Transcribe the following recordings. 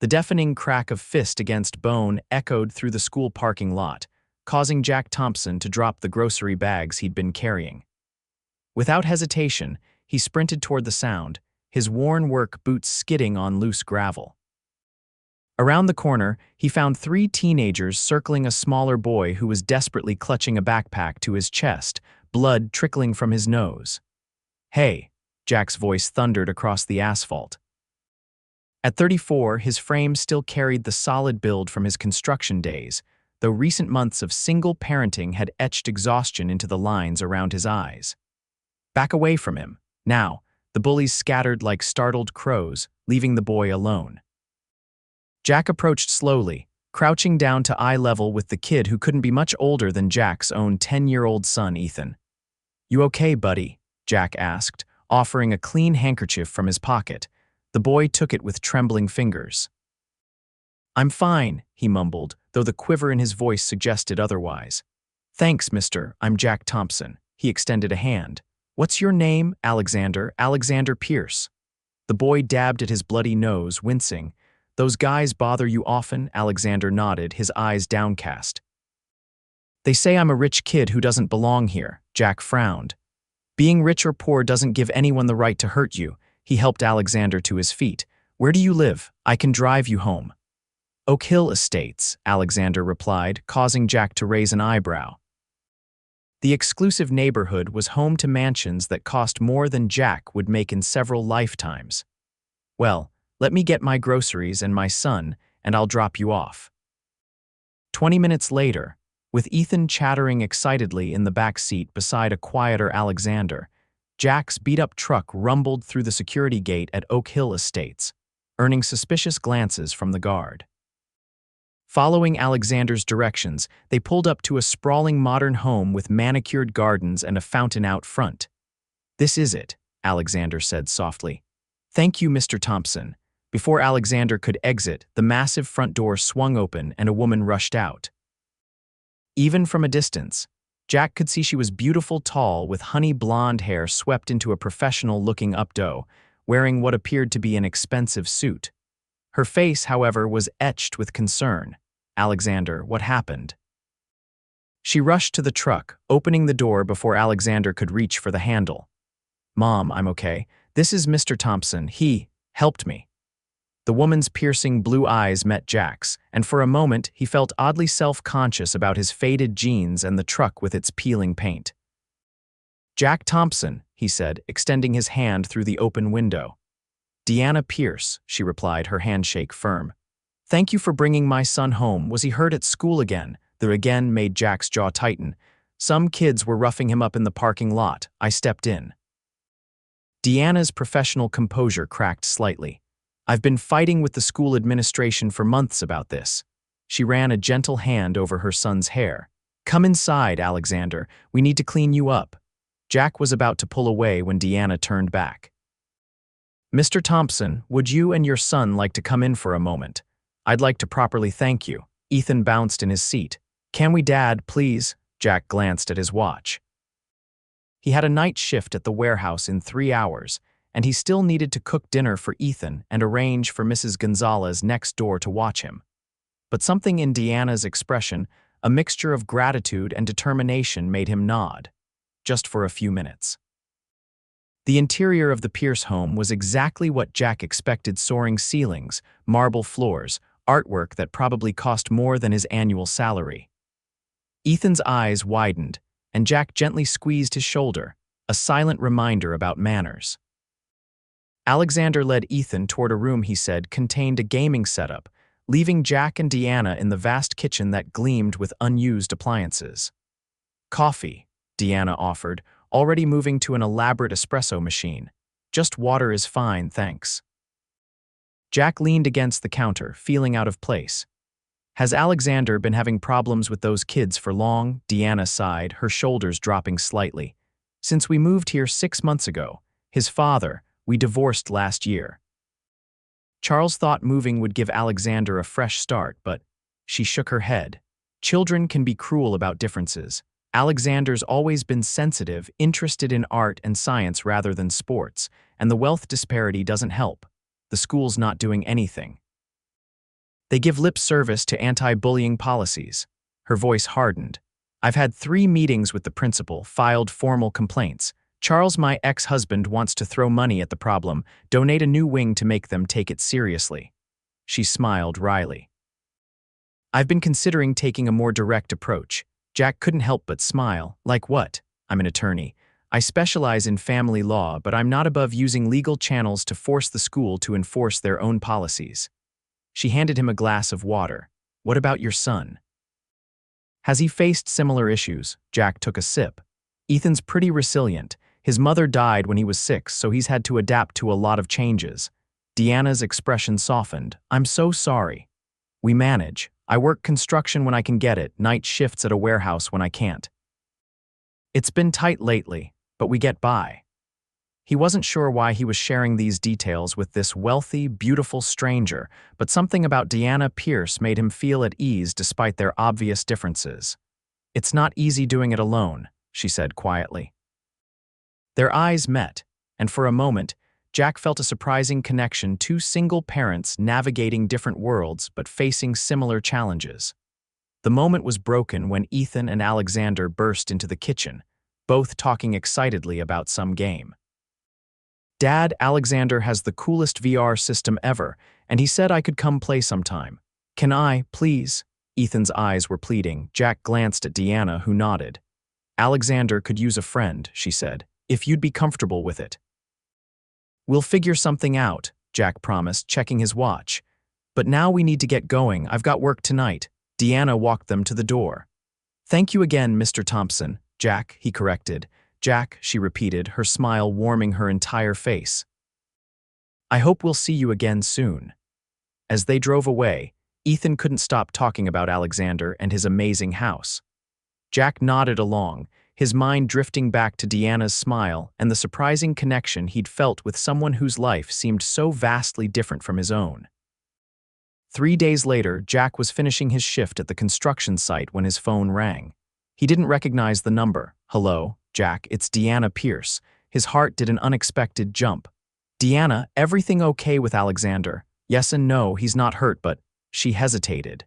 The deafening crack of fist against bone echoed through the school parking lot, causing Jack Thompson to drop the grocery bags he'd been carrying. Without hesitation, he sprinted toward the sound, his worn work boots skidding on loose gravel. Around the corner, he found 3 teenagers circling a smaller boy who was desperately clutching a backpack to his chest, blood trickling from his nose. "Hey," Jack's voice thundered across the asphalt. At 34, his frame still carried the solid build from his construction days, though recent months of single parenting had etched exhaustion into the lines around his eyes. Back away from him. Now, the bullies scattered like startled crows, leaving the boy alone. Jack approached slowly, crouching down to eye level with the kid who couldn't be much older than Jack's own 10-year-old son, Ethan. "You okay, buddy?" Jack asked, offering a clean handkerchief from his pocket. The boy took it with trembling fingers. "I'm fine," he mumbled, though the quiver in his voice suggested otherwise. "Thanks, mister, I'm Jack Thompson." He extended a hand. "What's your name?" Alexander Pierce." The boy dabbed at his bloody nose, wincing. "Those guys bother you often?" Alexander nodded, his eyes downcast. "They say I'm a rich kid who doesn't belong here." Jack frowned. "Being rich or poor doesn't give anyone the right to hurt you." He helped Alexander to his feet. "Where do you live? I can drive you home." "Oak Hill Estates," Alexander replied, causing Jack to raise an eyebrow. The exclusive neighborhood was home to mansions that cost more than Jack would make in several lifetimes. "Well, let me get my groceries and my son, and I'll drop you off." 20 minutes later, with Ethan chattering excitedly in the back seat beside a quieter Alexander, Jack's beat-up truck rumbled through the security gate at Oak Hill Estates, earning suspicious glances from the guard. Following Alexander's directions, they pulled up to a sprawling modern home with manicured gardens and a fountain out front. "This is it," Alexander said softly. "Thank you, Mr. Thompson." Before Alexander could exit, the massive front door swung open and a woman rushed out. Even from a distance, Jack could see she was beautiful, tall, with honey blonde hair swept into a professional-looking updo, wearing what appeared to be an expensive suit. Her face, however, was etched with concern. "Alexander, what happened?" She rushed to the truck, opening the door before Alexander could reach for the handle. "Mom, I'm okay. This is Mr. Thompson. He helped me." The woman's piercing blue eyes met Jack's, and for a moment he felt oddly self-conscious about his faded jeans and the truck with its peeling paint. "Jack Thompson," he said, extending his hand through the open window. "Deanna Pierce," she replied, her handshake firm. "Thank you for bringing my son home. Was he hurt at school again?" The again made Jack's jaw tighten. "Some kids were roughing him up in the parking lot. I stepped in." Deanna's professional composure cracked slightly. "I've been fighting with the school administration for months about this." She ran a gentle hand over her son's hair. "Come inside, Alexander. We need to clean you up." Jack was about to pull away when Deanna turned back. "Mr. Thompson, would you and your son like to come in for a moment? I'd like to properly thank you." Ethan bounced in his seat. "Can we, Dad, please?" Jack glanced at his watch. He had a night shift at the warehouse in 3 hours, and he still needed to cook dinner for Ethan and arrange for Mrs. Gonzalez next door to watch him. But something in Deanna's expression, a mixture of gratitude and determination, made him nod, just for a few minutes. The interior of the Pierce home was exactly what Jack expected: soaring ceilings, marble floors, artwork that probably cost more than his annual salary. Ethan's eyes widened, and Jack gently squeezed his shoulder, a silent reminder about manners. Alexander led Ethan toward a room he said contained a gaming setup, leaving Jack and Deanna in the vast kitchen that gleamed with unused appliances. "Coffee," Deanna offered, already moving to an elaborate espresso machine. "Just water is fine, thanks." Jack leaned against the counter, feeling out of place. "Has Alexander been having problems with those kids for long?" Deanna sighed, her shoulders dropping slightly. "Since we moved here 6 months ago. His father, we divorced last year." Charles thought moving would give Alexander a fresh start, but she shook her head. Children can be cruel about differences. Alexander's always been sensitive, interested in art and science rather than sports, and the wealth disparity doesn't help. The school's not doing anything. They give lip service to anti-bullying policies. Her voice hardened. I've had 3 meetings with the principal, filed formal complaints. Charles, my ex-husband, wants to throw money at the problem, donate a new wing to make them take it seriously. She smiled wryly. I've been considering taking a more direct approach. Jack couldn't help but smile. Like what? I'm an attorney. I specialize in family law, but I'm not above using legal channels to force the school to enforce their own policies. She handed him a glass of water. What about your son? Has he faced similar issues? Jack took a sip. Ethan's pretty resilient. His mother died when he was 6, so he's had to adapt to a lot of changes. Deanna's expression softened. I'm so sorry. We manage. I work construction when I can get it, night shifts at a warehouse when I can't. It's been tight lately, but we get by. He wasn't sure why he was sharing these details with this wealthy, beautiful stranger, but something about Deanna Pierce made him feel at ease despite their obvious differences. It's not easy doing it alone, she said quietly. Their eyes met, and for a moment, Jack felt a surprising connection, 2 single parents navigating different worlds but facing similar challenges. The moment was broken when Ethan and Alexander burst into the kitchen, both talking excitedly about some game. Dad, Alexander has the coolest VR system ever, and he said I could come play sometime. Can I, please? Ethan's eyes were pleading. Jack glanced at Deanna, who nodded. Alexander could use a friend, she said, if you'd be comfortable with it. We'll figure something out, Jack promised, checking his watch. But now we need to get going. I've got work tonight. Deanna walked them to the door. Thank you again, Mr. Thompson. Jack, he corrected. Jack, she repeated, her smile warming her entire face. I hope we'll see you again soon. As they drove away, Ethan couldn't stop talking about Alexander and his amazing house. Jack nodded along, his mind drifting back to Deanna's smile and the surprising connection he'd felt with someone whose life seemed so vastly different from his own. 3 days later, Jack was finishing his shift at the construction site when his phone rang. He didn't recognize the number. Hello, Jack, it's Deanna Pierce. His heart did an unexpected jump. Deanna, everything okay with Alexander? Yes and no, he's not hurt, but she hesitated.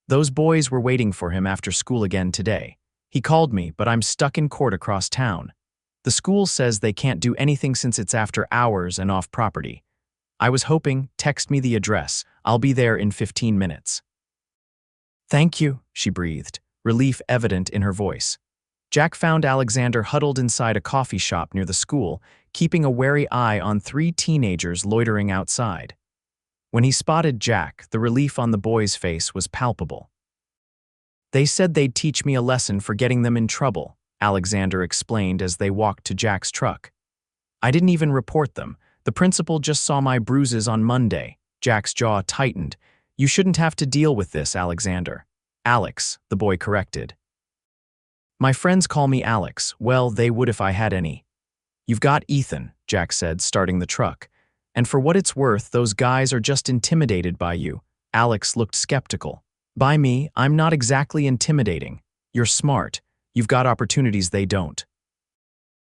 Those boys were waiting for him after school again today. He called me, but I'm stuck in court across town. The school says they can't do anything since it's after hours and off property. I was hoping, text me the address. I'll be there in 15 minutes. Thank you, she breathed, relief evident in her voice. Jack found Alexander huddled inside a coffee shop near the school, keeping a wary eye on 3 teenagers loitering outside. When he spotted Jack, the relief on the boy's face was palpable. They said they'd teach me a lesson for getting them in trouble, Alexander explained as they walked to Jack's truck. I didn't even report them. The principal just saw my bruises on Monday. Jack's jaw tightened. You shouldn't have to deal with this, Alexander. Alex, the boy corrected. My friends call me Alex. Well, they would if I had any. You've got Ethan, Jack said, starting the truck. And for what it's worth, those guys are just intimidated by you. Alex looked skeptical. By me, I'm not exactly intimidating. You're smart. You've got opportunities they don't.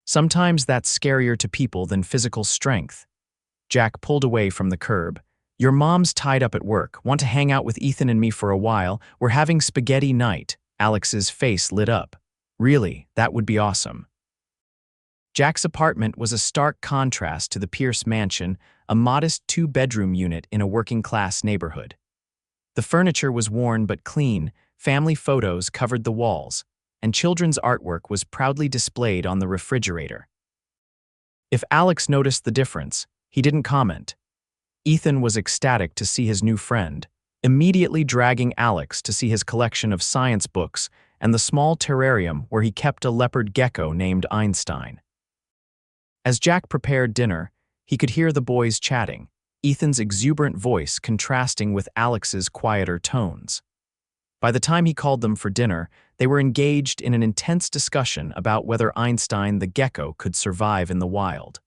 Sometimes that's scarier to people than physical strength. Jack pulled away from the curb. Your mom's tied up at work. Want to hang out with Ethan and me for a while? We're having spaghetti night. Alex's face lit up. Really, that would be awesome. Jack's apartment was a stark contrast to the Pierce mansion, a modest 2-bedroom unit in a working-class neighborhood. The furniture was worn but clean, family photos covered the walls, and children's artwork was proudly displayed on the refrigerator. If Alex noticed the difference, he didn't comment. Ethan was ecstatic to see his new friend, immediately dragging Alex to see his collection of science books and the small terrarium where he kept a leopard gecko named Einstein. As Jack prepared dinner, he could hear the boys chatting, Ethan's exuberant voice contrasting with Alex's quieter tones. By the time he called them for dinner, they were engaged in an intense discussion about whether Einstein the gecko could survive in the wild.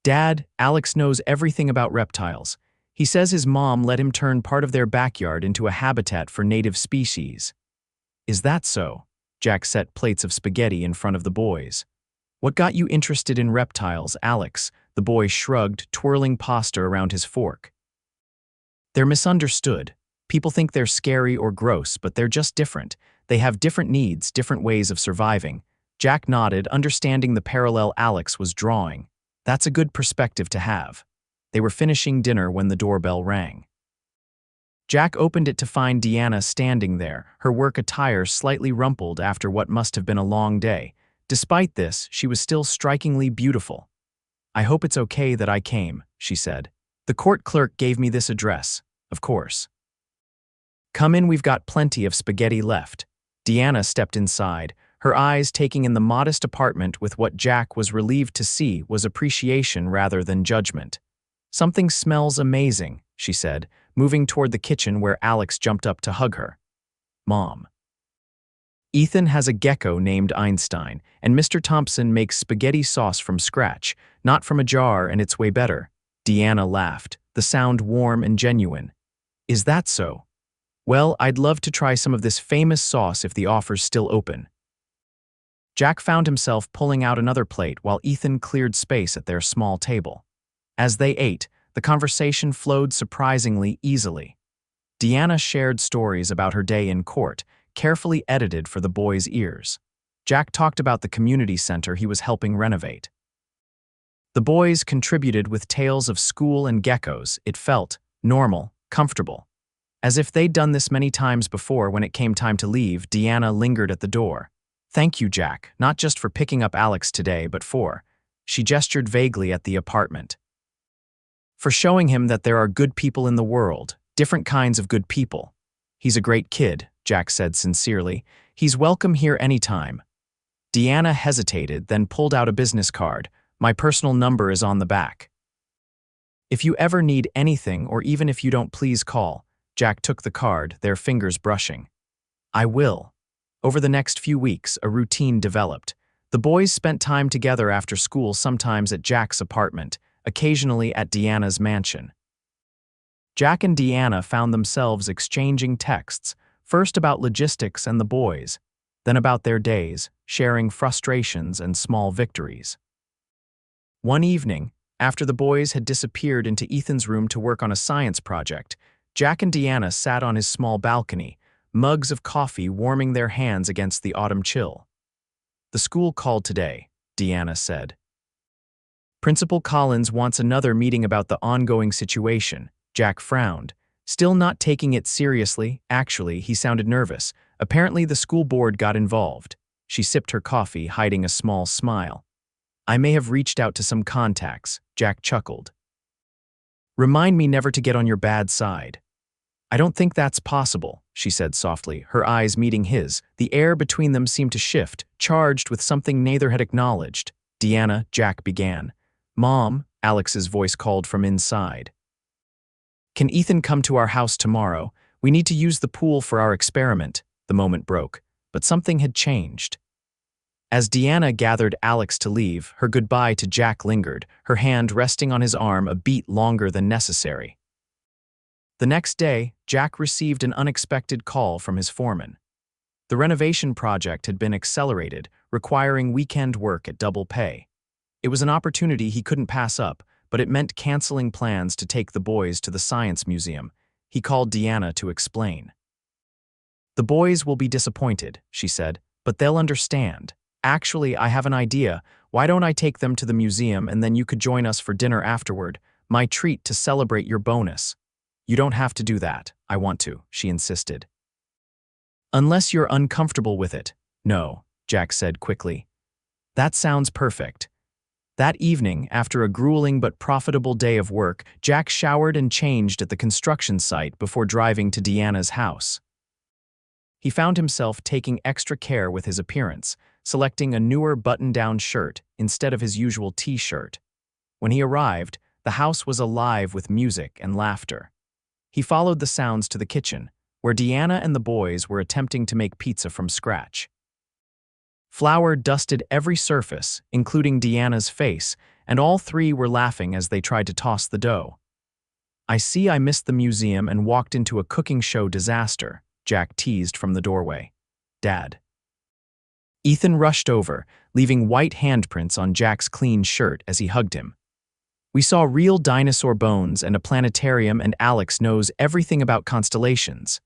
Dad, Alex knows everything about reptiles. He says his mom let him turn part of their backyard into a habitat for native species. Is that so? Jack set plates of spaghetti in front of the boys. What got you interested in reptiles, Alex? The boy shrugged, twirling pasta around his fork. They're misunderstood. People think they're scary or gross, but they're just different. They have different needs, different ways of surviving. Jack nodded, understanding the parallel Alex was drawing. That's a good perspective to have. They were finishing dinner when the doorbell rang. Jack opened it to find Deanna standing there, her work attire slightly rumpled after what must have been a long day. Despite this, she was still strikingly beautiful. "I hope it's okay that I came," she said. "The court clerk gave me this address, of course." "Come in, we've got plenty of spaghetti left." Deanna stepped inside, her eyes taking in the modest apartment with what Jack was relieved to see was appreciation rather than judgment. "Something smells amazing," she said, moving toward the kitchen where Alex jumped up to hug her. "Mom. Ethan has a gecko named Einstein, and Mr. Thompson makes spaghetti sauce from scratch, not from a jar, and it's way better." Deanna laughed, the sound warm and genuine. "Is that so? Well, I'd love to try some of this famous sauce if the offer's still open." Jack found himself pulling out another plate while Ethan cleared space at their small table. As they ate, the conversation flowed surprisingly easily. Deanna shared stories about her day in court, carefully edited for the boys' ears. Jack talked about the community center he was helping renovate. The boys contributed with tales of school and geckos. It felt normal, comfortable. As if they'd done this many times before. When it came time to leave, Deanna lingered at the door. "Thank you, Jack, not just for picking up Alex today, but for—" she gestured vaguely at the apartment. "For showing him that there are good people in the world, different kinds of good people. He's a great kid," Jack said sincerely. "He's welcome here anytime." Deanna hesitated, then pulled out a business card. "My personal number is on the back. If you ever need anything, or even if you don't, please call." Jack took the card, their fingers brushing. "I will." Over the next few weeks, a routine developed. The boys spent time together after school, sometimes at Jack's apartment, occasionally at Deanna's mansion. Jack and Deanna found themselves exchanging texts, first about logistics and the boys, then about their days, sharing frustrations and small victories. One evening, after the boys had disappeared into Ethan's room to work on a science project, Jack and Deanna sat on his small balcony, mugs of coffee warming their hands against the autumn chill. "The school called today," Deanna said. "Principal Collins wants another meeting about the ongoing situation." Jack frowned, still not taking it seriously. Actually, he sounded nervous. Apparently the school board got involved. She sipped her coffee, hiding a small smile. "I may have reached out to some contacts," Jack chuckled. "Remind me never to get on your bad side." "I don't think that's possible," she said softly, her eyes meeting his. The air between them seemed to shift, charged with something neither had acknowledged. "Deanna," Jack began. "Mom," Alex's voice called from inside. "Can Ethan come to our house tomorrow? We need to use the pool for our experiment." The moment broke, but something had changed. As Deanna gathered Alex to leave, her goodbye to Jack lingered, her hand resting on his arm a beat longer than necessary. The next day, Jack received an unexpected call from his foreman. The renovation project had been accelerated, requiring weekend work at double pay. It was an opportunity he couldn't pass up, but it meant canceling plans to take the boys to the science museum. He called Deanna to explain. "The boys will be disappointed," she said, "but they'll understand. Actually, I have an idea. Why don't I take them to the museum and then you could join us for dinner afterward? My treat to celebrate your bonus." "You don't have to do that." "I want to," she insisted. "Unless you're uncomfortable with it." "No," Jack said quickly. "That sounds perfect." That evening, after a grueling but profitable day of work, Jack showered and changed at the construction site before driving to Deanna's house. He found himself taking extra care with his appearance, selecting a newer button-down shirt instead of his usual t-shirt. When he arrived, the house was alive with music and laughter. He followed the sounds to the kitchen, where Deanna and the boys were attempting to make pizza from scratch. Flour dusted every surface, including Deanna's face, and all three were laughing as they tried to toss the dough. "I see I missed the museum and walked into a cooking show disaster," Jack teased from the doorway. "Dad." Ethan rushed over, leaving white handprints on Jack's clean shirt as he hugged him. We saw real dinosaur bones and a planetarium, and Alex knows everything about constellations.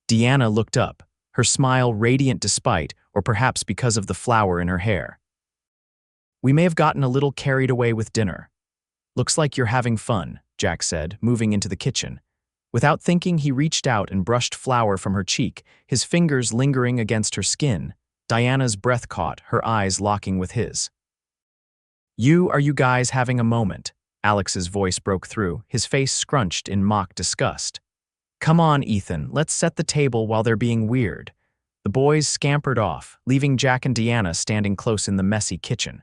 Deanna looked up, her smile radiant despite, or perhaps because of the flower in her hair. We may have gotten a little carried away with dinner. Looks like you're having fun, Jack said, moving into the kitchen. Without thinking, he reached out and brushed flour from her cheek, his fingers lingering against her skin. Diana's breath caught, her eyes locking with his. Are you guys having a moment? Alex's voice broke through, his face scrunched in mock disgust. Come on, Ethan, let's set the table while they're being weird. The boys scampered off, leaving Jack and Deanna standing close in the messy kitchen.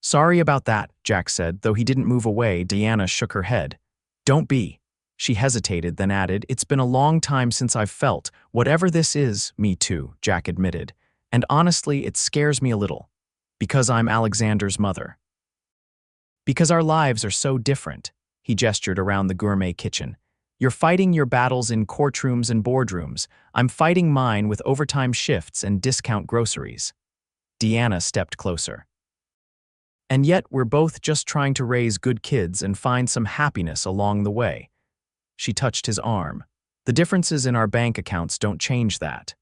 Sorry about that, Jack said, though he didn't move away. Deanna shook her head. Don't be. She hesitated, then added, It's been a long time since I've felt, whatever this is. Me too, Jack admitted. And honestly, it scares me a little. Because I'm Alexander's mother. Because our lives are so different, he gestured around the gourmet kitchen. You're fighting your battles in courtrooms and boardrooms. I'm fighting mine with overtime shifts and discount groceries. Deanna stepped closer. And yet we're both just trying to raise good kids and find some happiness along the way. She touched his arm. The differences in our bank accounts don't change that.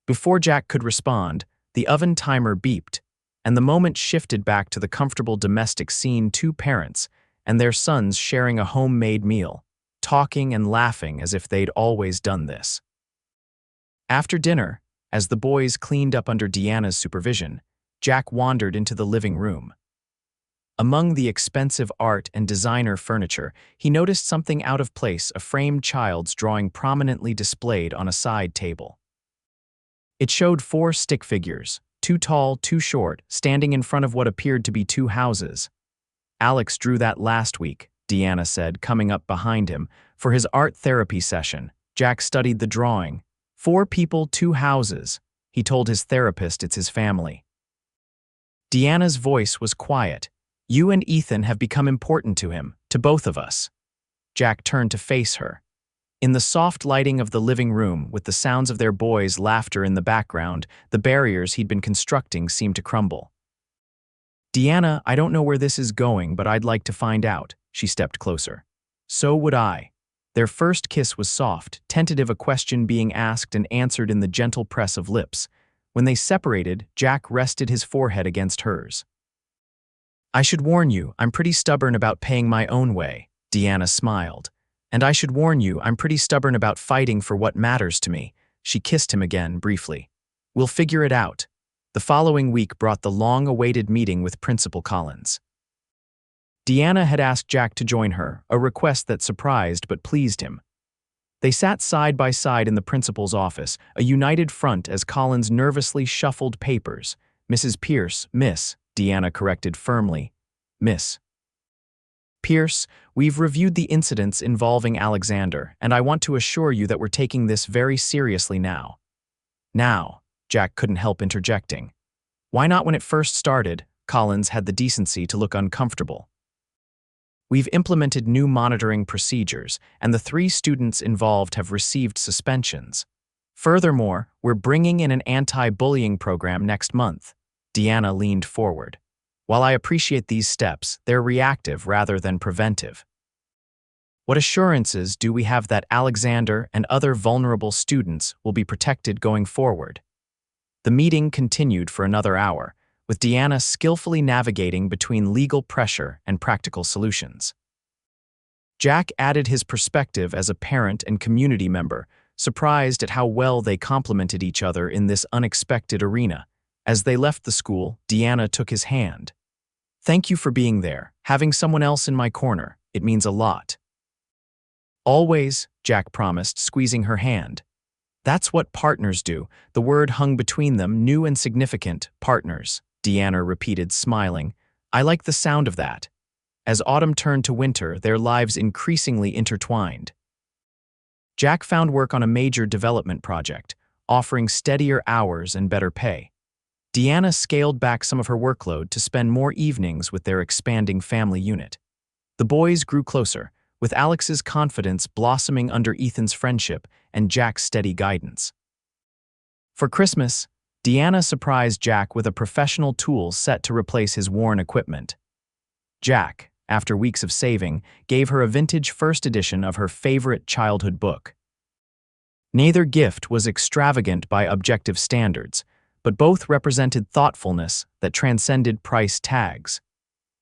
Before Jack could respond, the oven timer beeped, and the moment shifted back to the comfortable domestic scene, two parents and their sons sharing a homemade meal, talking and laughing as if they'd always done this. After dinner, as the boys cleaned up under Deanna's supervision, Jack wandered into the living room. Among the expensive art and designer furniture, he noticed something out of place, a framed child's drawing prominently displayed on a side table. It showed 4 stick figures, 2 tall, 2 short, standing in front of what appeared to be 2 houses. Alex drew that last week, Deanna said, coming up behind him. For his art therapy session, Jack studied the drawing. 4 people, 2 houses. He told his therapist it's his family. Deanna's voice was quiet. You and Ethan have become important to him, to both of us. Jack turned to face her. In the soft lighting of the living room, with the sounds of their boys' laughter in the background, the barriers he'd been constructing seemed to crumble. Deanna, I don't know where this is going, but I'd like to find out. She stepped closer. So would I. Their first kiss was soft, tentative, a question being asked and answered in the gentle press of lips. When they separated, Jack rested his forehead against hers. I should warn you, I'm pretty stubborn about paying my own way, Deanna smiled. And I should warn you, I'm pretty stubborn about fighting for what matters to me. She kissed him again, briefly. We'll figure it out. The following week brought the long-awaited meeting with Principal Collins. Deanna had asked Jack to join her, a request that surprised but pleased him. They sat side by side in the principal's office, a united front as Collins nervously shuffled papers. Mrs. Pierce, Miss, Deanna corrected firmly. Miss Pierce, we've reviewed the incidents involving Alexander, and I want to assure you that we're taking this very seriously now. Now, Jack couldn't help interjecting. Why not when it first started? Collins had the decency to look uncomfortable. We've implemented new monitoring procedures, and the 3 students involved have received suspensions. Furthermore, we're bringing in an anti-bullying program next month. Deanna leaned forward. While I appreciate these steps, they're reactive rather than preventive. What assurances do we have that Alexander and other vulnerable students will be protected going forward? The meeting continued for another hour, with Deanna skillfully navigating between legal pressure and practical solutions. Jack added his perspective as a parent and community member, surprised at how well they complemented each other in this unexpected arena. As they left the school, Deanna took his hand. Thank you for being there. Having someone else in my corner, it means a lot. Always, Jack promised, squeezing her hand. That's what partners do. The word hung between them, new and significant, partners, Deanna repeated, smiling. I like the sound of that. As autumn turned to winter, their lives increasingly intertwined. Jack found work on a major development project, offering steadier hours and better pay. Deanna scaled back some of her workload to spend more evenings with their expanding family unit. The boys grew closer, with Alex's confidence blossoming under Ethan's friendship and Jack's steady guidance. For Christmas, Deanna surprised Jack with a professional tool set to replace his worn equipment. Jack, after weeks of saving, gave her a vintage first edition of her favorite childhood book. Neither gift was extravagant by objective standards, but both represented thoughtfulness that transcended price tags.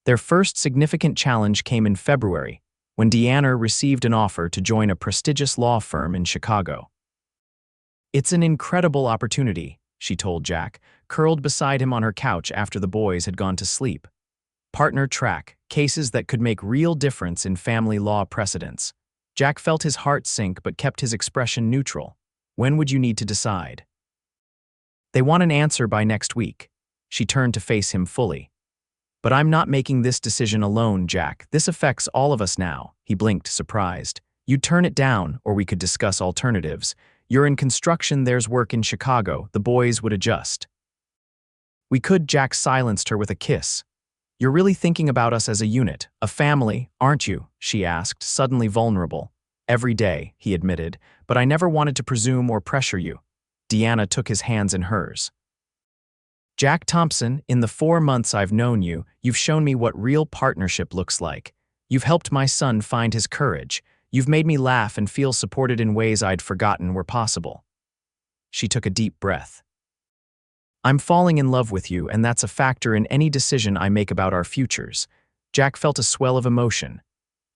Their first significant challenge came in February, when Deanna received an offer to join a prestigious law firm in Chicago. "It's an incredible opportunity," she told Jack, curled beside him on her couch after the boys had gone to sleep. "Partner track, cases that could make real difference in family law precedents." Jack felt his heart sink but kept his expression neutral. "When would you need to decide?" "They want an answer by next week." She turned to face him fully. "But I'm not making this decision alone, Jack. This affects all of us now." He blinked, surprised. "You'd turn it down, or we could discuss alternatives. You're in construction, there's work in Chicago. The boys would adjust." "We could," Jack silenced her with a kiss. "You're really thinking about us as a unit, a family, aren't you?" she asked, suddenly vulnerable. "Every day," he admitted, "but I never wanted to presume or pressure you." Deanna took his hands in hers. "Jack Thompson, in the 4 months I've known you, you've shown me what real partnership looks like. You've helped my son find his courage. You've made me laugh and feel supported in ways I'd forgotten were possible." She took a deep breath. "I'm falling in love with you, and that's a factor in any decision I make about our futures." Jack felt a swell of emotion.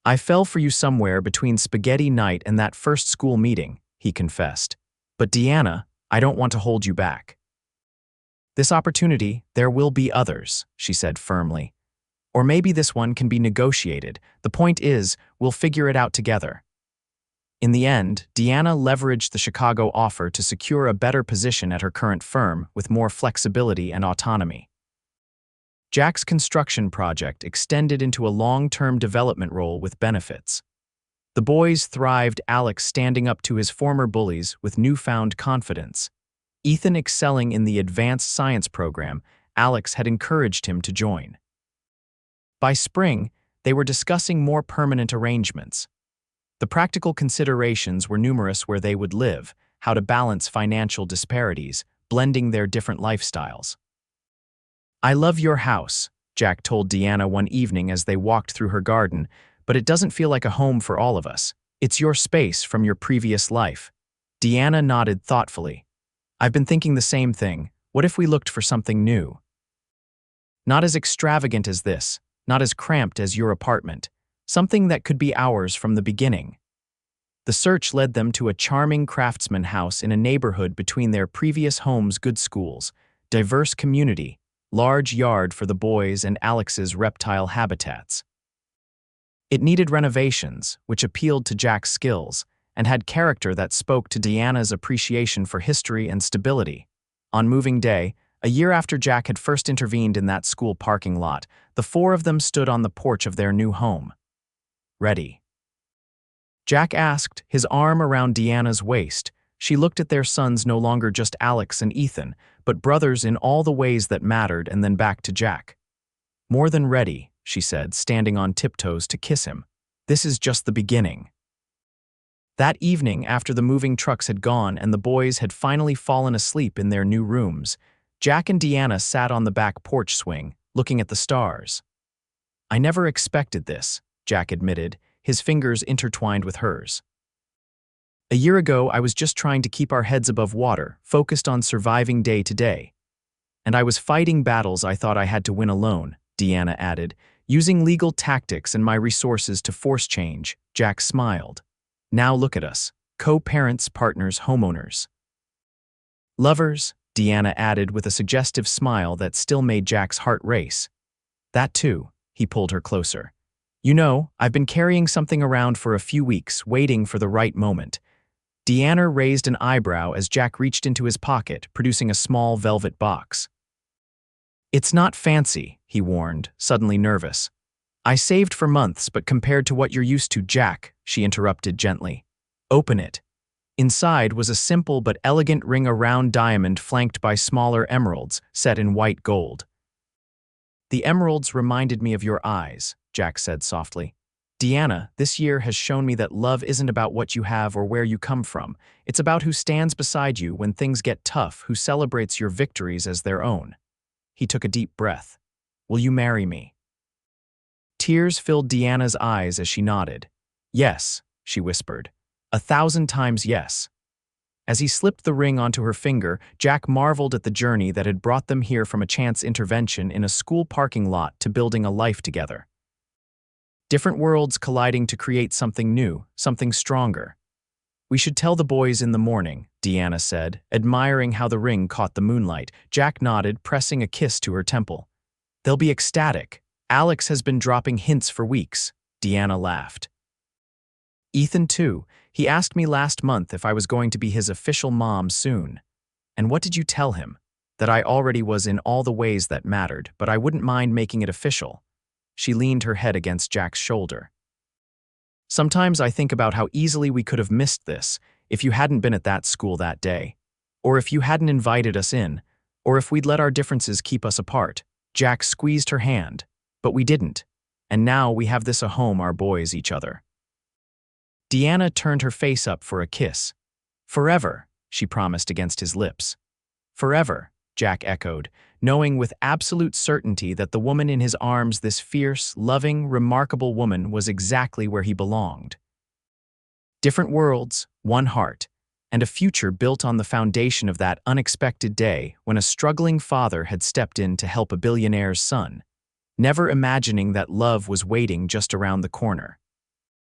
"I fell for you somewhere between spaghetti night and that first school meeting," he confessed. "But Deanna, I don't want to hold you back." "This opportunity, there will be others," she said firmly. "Or maybe this one can be negotiated. The point is, we'll figure it out together." In the end, Deanna leveraged the Chicago offer to secure a better position at her current firm with more flexibility and autonomy. Jack's construction project extended into a long-term development role with benefits. The boys thrived, Alex standing up to his former bullies with newfound confidence. Ethan excelling in the advanced science program, Alex had encouraged him to join. By spring, they were discussing more permanent arrangements. The practical considerations were numerous: where they would live, how to balance financial disparities, blending their different lifestyles. "I love your house," Jack told Deanna one evening as they walked through her garden, "but it doesn't feel like a home for all of us. It's your space from your previous life." Deanna nodded thoughtfully. "I've been thinking the same thing. What if we looked for something new? Not as extravagant as this, not as cramped as your apartment. Something that could be ours from the beginning." The search led them to a charming craftsman house in a neighborhood between their previous home's good schools, diverse community, large yard for the boys, and Alex's reptile habitats. It needed renovations, which appealed to Jack's skills, and had character that spoke to Deanna's appreciation for history and stability. On moving day, a year after Jack had first intervened in that school parking lot, the 4 of them stood on the porch of their new home. "Ready?" Jack asked, his arm around Deanna's waist. She looked at their sons, no longer just Alex and Ethan, but brothers in all the ways that mattered, and then back to Jack. "More than ready," she said, standing on tiptoes to kiss him. "This is just the beginning." That evening, after the moving trucks had gone and the boys had finally fallen asleep in their new rooms, Jack and Deanna sat on the back porch swing, looking at the stars. "I never expected this," Jack admitted, his fingers intertwined with hers. "A year ago, I was just trying to keep our heads above water, focused on surviving day to day. And I was fighting battles I thought I had to win alone," Deanna added, "using legal tactics and my resources to force change." Jack smiled. "Now look at us, co-parents, partners, homeowners." "Lovers," Deanna added with a suggestive smile that still made Jack's heart race. "That too," he pulled her closer. "You know, I've been carrying something around for a few weeks, waiting for the right moment." Deanna raised an eyebrow as Jack reached into his pocket, producing a small velvet box. "It's not fancy," he warned, suddenly nervous. "I saved for months, but compared to what you're used to, Jack," she interrupted gently. "Open it." Inside was a simple but elegant ring, a round diamond flanked by smaller emeralds, set in white gold. "The emeralds reminded me of your eyes," Jack said softly. "Deanna, this year has shown me that love isn't about what you have or where you come from. It's about who stands beside you when things get tough, who celebrates your victories as their own." He took a deep breath. "Will you marry me?" Tears filled Deanna's eyes as she nodded. Yes, she whispered. 1,000 times yes. As he slipped the ring onto her finger, Jack marveled at the journey that had brought them here from a chance intervention in a school parking lot to building a life together. Different worlds colliding to create something new, something stronger. We should tell the boys in the morning, Deanna said, admiring how the ring caught the moonlight. Jack nodded, pressing a kiss to her temple. They'll be ecstatic. Alex has been dropping hints for weeks. Deanna laughed. Ethan too. He asked me last month if I was going to be his official mom soon. And what did you tell him? That I already was in all the ways that mattered, but I wouldn't mind making it official. She leaned her head against Jack's shoulder. Sometimes I think about how easily we could have missed this if you hadn't been at that school that day, or if you hadn't invited us in, or if we'd let our differences keep us apart. Jack squeezed her hand, but we didn't, and now we have this a home our boys each other. Deanna turned her face up for a kiss. Forever, she promised against his lips. Forever, Jack echoed, knowing with absolute certainty that the woman in his arms, this fierce, loving, remarkable woman, was exactly where he belonged. Different worlds, one heart, and a future built on the foundation of that unexpected day when a struggling father had stepped in to help a billionaire's son, never imagining that love was waiting just around the corner.